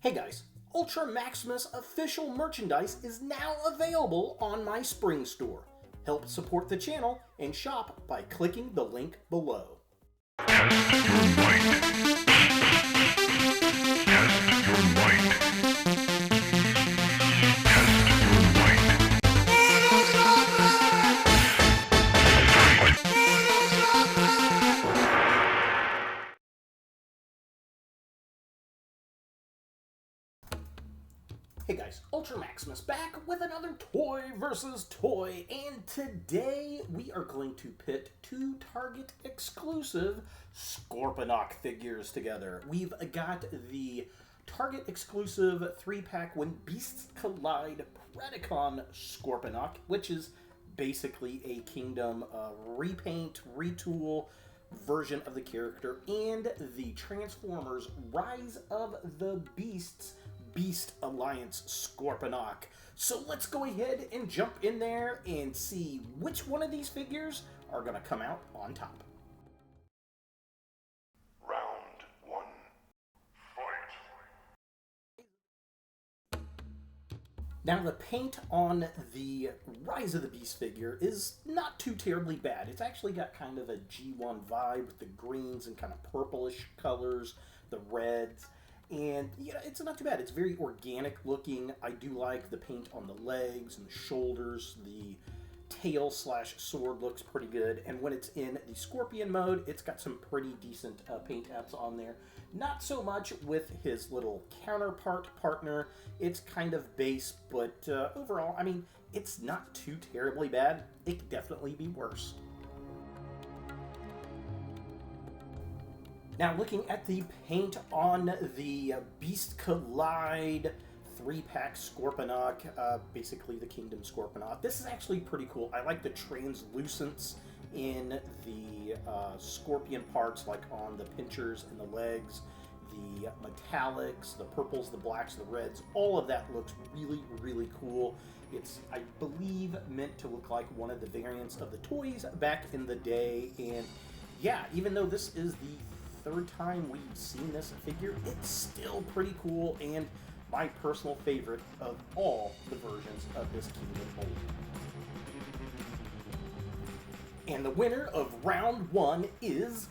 Hey guys, Ultra Maximus official merchandise is now available on my Spring store. Help support the channel and shop by clicking the link below. Test your might. Test your might. Test your might. Hey guys, Ultra Maximus back with another toy versus toy, and today we are going to pit two Target exclusive Scorponok figures together. We've got the Target exclusive 3-pack When Beasts Collide Predacon Scorponok, which is basically a Kingdom repaint, retool version of the character, and the Transformers Rise of the Beasts Beast Alliance Scorponok. So let's go ahead and jump in there and see which one of these figures are going to come out on top. Round one. Fight. Now the paint on the Rise of the Beast figure is not too terribly bad. It's actually got kind of a G1 vibe with the greens and kind of purplish colors, the reds. And, you know, it's not too bad. It's very organic looking. I do like the paint on the legs and the shoulders. The tail slash sword looks pretty good. And when it's in the Scorpion mode, it's got some pretty decent paint apps on there. Not so much with his little counterpart partner. It's kind of base, but overall, I mean, it's not too terribly bad. It could definitely be worse. Now, looking at the paint on the Beast Collide 3-pack Scorponok, basically the Kingdom Scorponok. This is actually pretty cool. I like the translucence in the Scorpion parts, like on the pinchers and the legs, the metallics, the purples, the blacks, the reds. All of that looks really, really cool. It's, I believe, meant to look like one of the variants of the toys back in the day. And yeah, even though this is the third time we've seen this figure, it's still pretty cool and my personal favorite of all the versions of this Kingdom mold. And the winner of round one is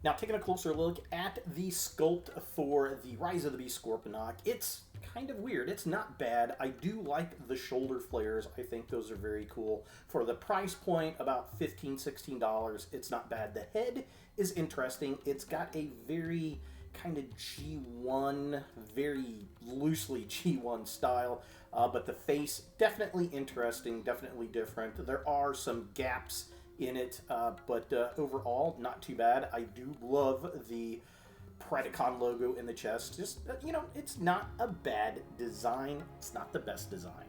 Now, taking a closer look at the sculpt for the Rise of the Beast Scorponok, it's kind of weird. It's not bad. I do like the shoulder flares. I think those are very cool. For the price point, about $15, $16, it's not bad. The head is interesting. It's got a very kind of G1, very loosely G1 style, but the face, definitely interesting, definitely different. There are some gaps in it, but overall, not too bad. I do love the Predacon logo in the chest. Just, you know, it's not a bad design. It's not the best design.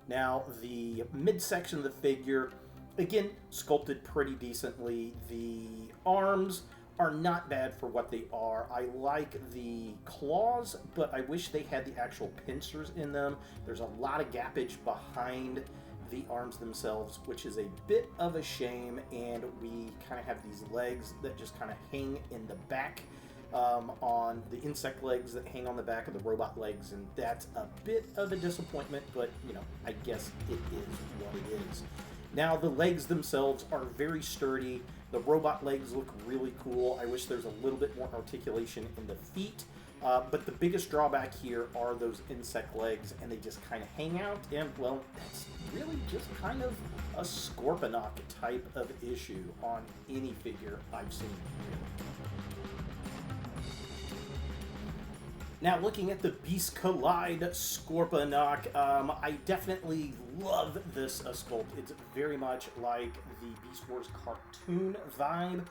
Now, the midsection of the figure, again, sculpted pretty decently. The arms are not bad for what they are. I like the claws, but I wish they had the actual pincers in them. There's a lot of gappage behind the arms themselves, which is a bit of a shame, and we kind of have these legs that just kind of hang in the back on the insect legs that hang on the back of the robot legs, and that's a bit of a disappointment, but you know, I guess it is what it is. Now, the legs themselves are very sturdy. The robot legs look really cool. I wish there's a little bit more articulation in the feet. But the biggest drawback here are those insect legs, and they just kind of hang out, and, well, that's really just kind of a Scorponok type of issue on any figure I've seen. Now, looking at the Beast Collide Scorponok, I definitely love this sculpt. It's very much like the Beast Wars cartoon vibe.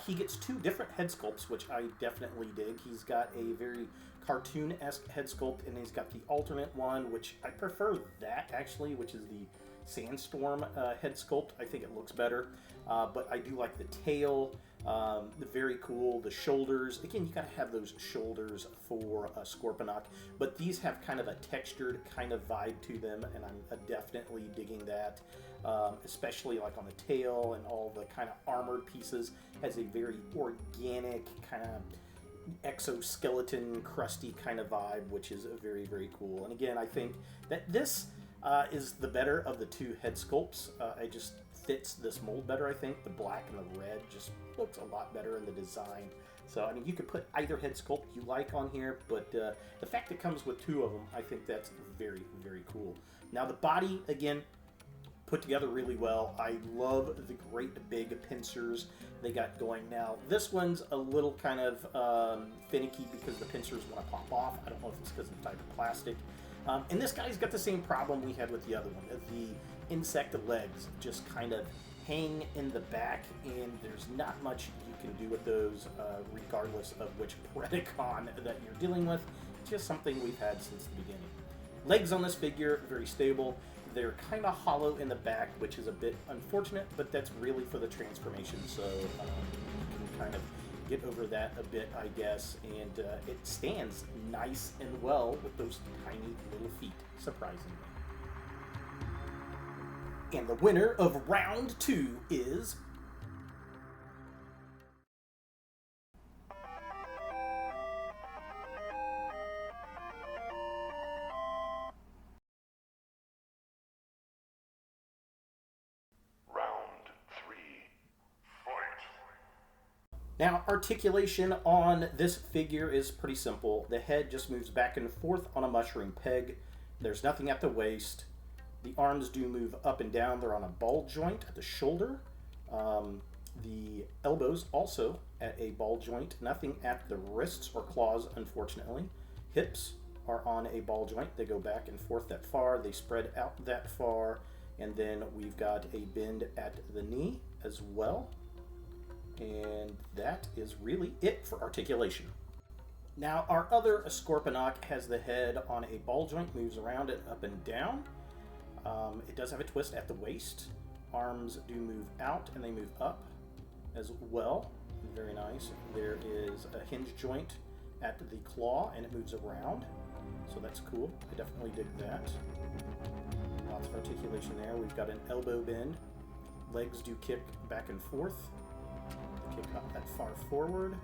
He gets two different head sculpts, which I definitely dig. He's got a very cartoon-esque head sculpt, and he's got the alternate one, which I prefer that, actually, which is the Sandstorm head sculpt. I think it looks better, but I do like the tail. Very cool. The shoulders, again, you gotta have those shoulders for a Scorponok, but these have kind of a textured kind of vibe to them, and I'm definitely digging that. Especially like on the tail and all the kind of armored pieces, has a very organic kind of exoskeleton crusty kind of vibe, which is very, very cool. And again, I think that this is the better of the two head sculpts. It just fits this mold better. I think the black and the red just looks a lot better in the design. So I mean, you could put either head sculpt you like on here, but the fact it comes with two of them, I think that's very, very cool. Now the body, again, put together really well. I love the great big pincers they got going. Now this one's a little kind of finicky because the pincers want to pop off. I don't know if it's because of the type of plastic. And this guy's got the same problem we had with the other one. The insect legs just kind of hang in the back, and there's not much you can do with those regardless of which Predacon that you're dealing with. It's just something we've had since the beginning. Legs on this figure, very stable. They're kind of hollow in the back, which is a bit unfortunate, but that's really for the transformation, so you can kind of get over that a bit, I guess, and it stands nice and well with those tiny little feet, surprisingly. And the winner of round 2 is... Now, articulation on this figure is pretty simple. The head just moves back and forth on a mushroom peg. There's nothing at the waist. The arms do move up and down. They're on a ball joint at the shoulder. The elbows also at a ball joint. Nothing at the wrists or claws, unfortunately. Hips are on a ball joint. They go back and forth that far. They spread out that far. And then we've got a bend at the knee as well. And that is really it for articulation. Now, our other Scorponok has the head on a ball joint, moves around it up and down. It does have a twist at the waist. Arms do move out and they move up as well. Very nice. There is a hinge joint at the claw and it moves around. So that's cool. I definitely dig that. Lots of articulation there. We've got an elbow bend. Legs do kick back and forth. Kick up that far forward,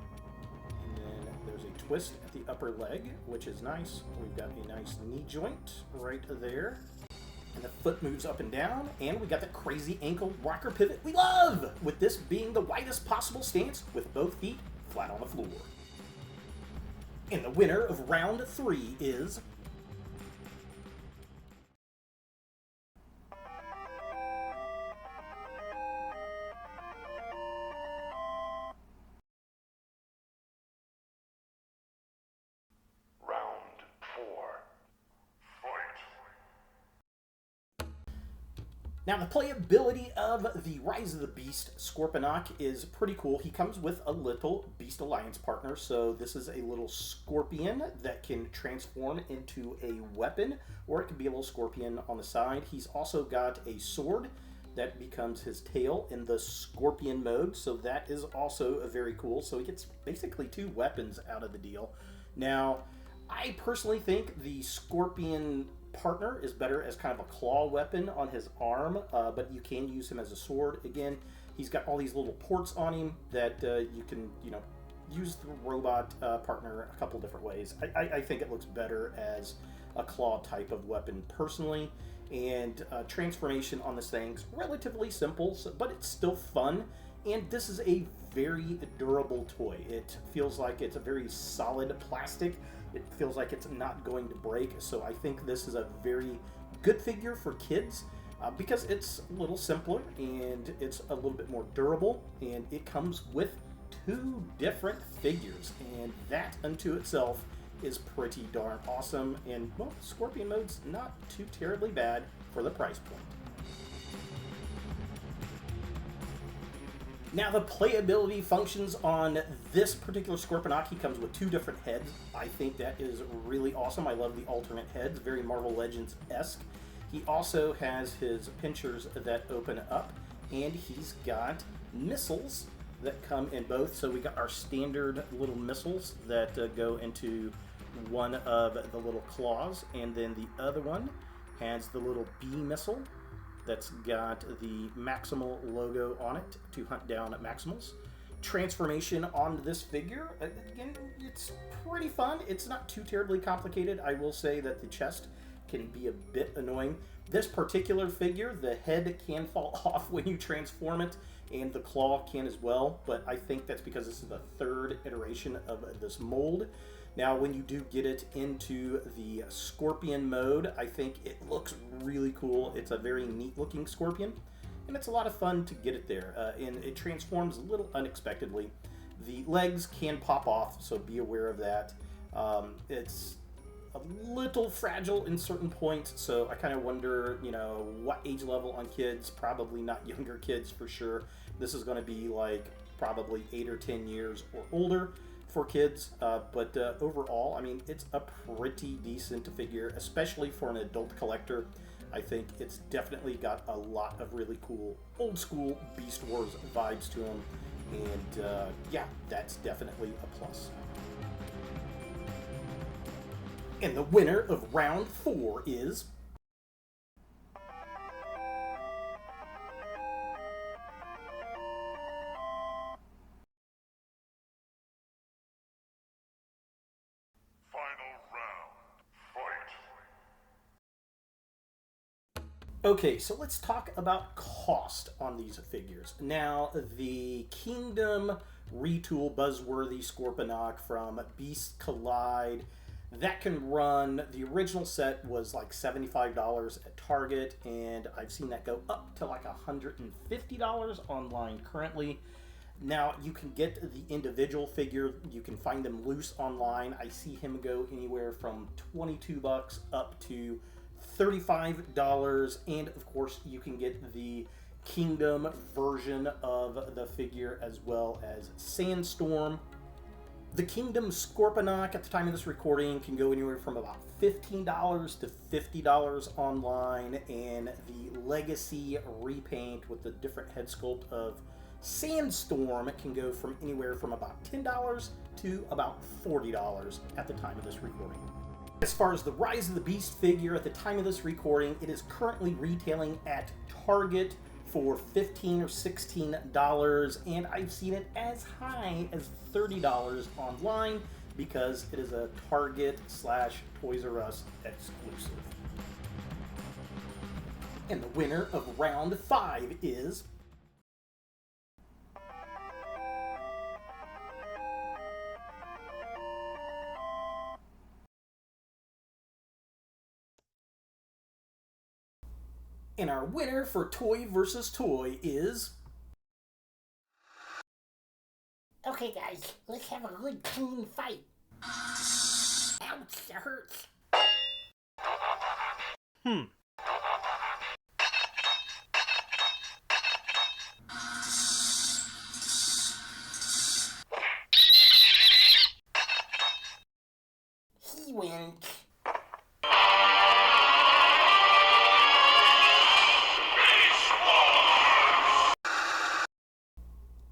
and then there's a twist at the upper leg, which is nice. We've got a nice knee joint right there, and the foot moves up and down, and we got the crazy ankle rocker pivot we love, with this being the widest possible stance with both feet flat on the floor. And the winner of round 3 is... Now, the playability of the Rise of the Beast Scorponok is pretty cool. He comes with a little Beast Alliance partner, so this is a little scorpion that can transform into a weapon, or it could be a little scorpion on the side. He's also got a sword that becomes his tail in the scorpion mode, so that is also very cool. So he gets basically 2 weapons out of the deal. Now, I personally think the scorpion partner is better as kind of a claw weapon on his arm, but you can use him as a sword. Again, he's got all these little ports on him that you can, use the robot partner a couple different ways. I think it looks better as a claw type of weapon personally, and transformation on this thing's relatively simple, but it's still fun, and this is a very durable toy. It feels like it's a very solid plastic. It feels like it's not going to break, so I think this is a very good figure for kids because it's a little simpler and it's a little bit more durable, and it comes with 2 different figures, and that unto itself is pretty darn awesome, and well, Scorpion mode's not too terribly bad for the price point. Now, the playability functions on this particular Scorponok. He comes with 2 different heads. I think that is really awesome. I love the alternate heads, very Marvel Legends-esque. He also has his pinchers that open up, and he's got missiles that come in both. So we got our standard little missiles that go into one of the little claws, and then the other one has the little bee missile that's got the Maximal logo on it to hunt down Maximals. Transformation on this figure, again, it's pretty fun. It's not too terribly complicated. I will say that the chest can be a bit annoying. This particular figure, the head can fall off when you transform it, and the claw can as well, but I think that's because this is the third iteration of this mold. Now, when you do get it into the Scorpion mode, I think it looks really cool. It's a very neat looking Scorpion, and it's a lot of fun to get it there, and it transforms a little unexpectedly. The legs can pop off, so be aware of that. It's a little fragile in certain points, so I kind of wonder, you know, what age level on kids. Probably not younger kids for sure. This is going to be like probably 8 or 10 years or older for kids, but overall, I mean, it's a pretty decent figure, especially for an adult collector. I think it's definitely got a lot of really cool old school Beast Wars vibes to him, and yeah, that's definitely a plus. And the winner of round 4 is Final round. Fight. Okay, so let's talk about cost on these figures. Now, the Kingdom Retool Buzzworthy Scorponok from Beast Collide, that can run, the original set was like $75 at Target, and I've seen that go up to like $150 online currently. Now, you can get the individual figure, you can find them loose online. I see him go anywhere from $22 up to $35, and of course you can get the Kingdom version of the figure as well as Sandstorm. The Kingdom Scorponok at the time of this recording can go anywhere from about $15 to $50 online, and the Legacy repaint with the different head sculpt of Sandstorm can go from anywhere from about $10 to about $40 at the time of this recording. As far as the Rise of the Beast figure, at the time of this recording, it is currently retailing at Target for $15 or $16, and I've seen it as high as $30 online because it is a Target/Toys R Us exclusive. And the winner of round 5 is And our winner for Toy versus Toy is... Okay, guys, let's have a good, clean fight. Ouch, that hurts. He wins.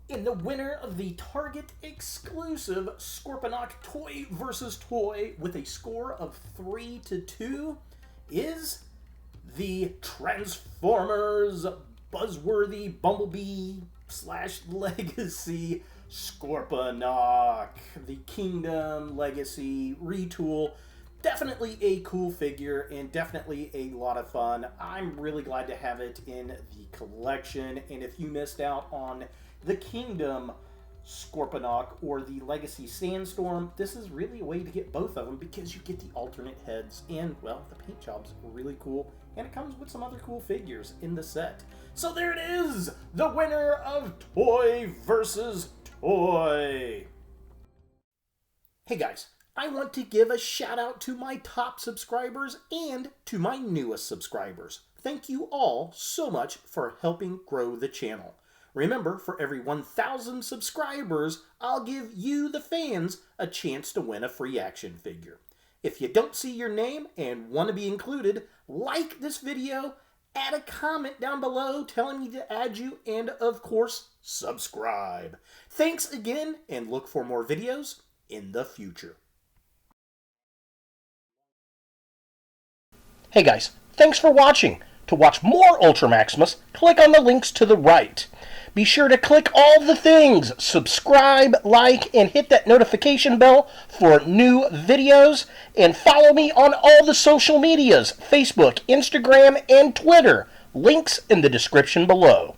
And the winner of the Target exclusive Scorponok Toy versus Toy with a score of 3-2 is the Transformers Buzzworthy Bumblebee / Legacy Scorponok. The Kingdom Legacy retool. Definitely a cool figure and definitely a lot of fun. I'm really glad to have it in the collection, and if you missed out on the Kingdom Scorponok or the Legacy Sandstorm, this is really a way to get both of them because you get the alternate heads, and, well, the paint job's really cool, and it comes with some other cool figures in the set. So there it is! The winner of Toy versus Toy! Hey guys, I want to give a shout out to my top subscribers and to my newest subscribers. Thank you all so much for helping grow the channel. Remember, for every 1,000 subscribers, I'll give you, the fans, a chance to win a free action figure. If you don't see your name and want to be included, like this video add a comment down below telling me to add you, and of course, subscribe. Thanks again, and look for more videos in the future. Hey guys, thanks for watching. To watch more Ultra Maximus, click on the links to the right. Be sure to click all the things, subscribe, like, and hit that notification bell for new videos. And follow me on all the social medias, Facebook, Instagram, and Twitter. Links in the description below.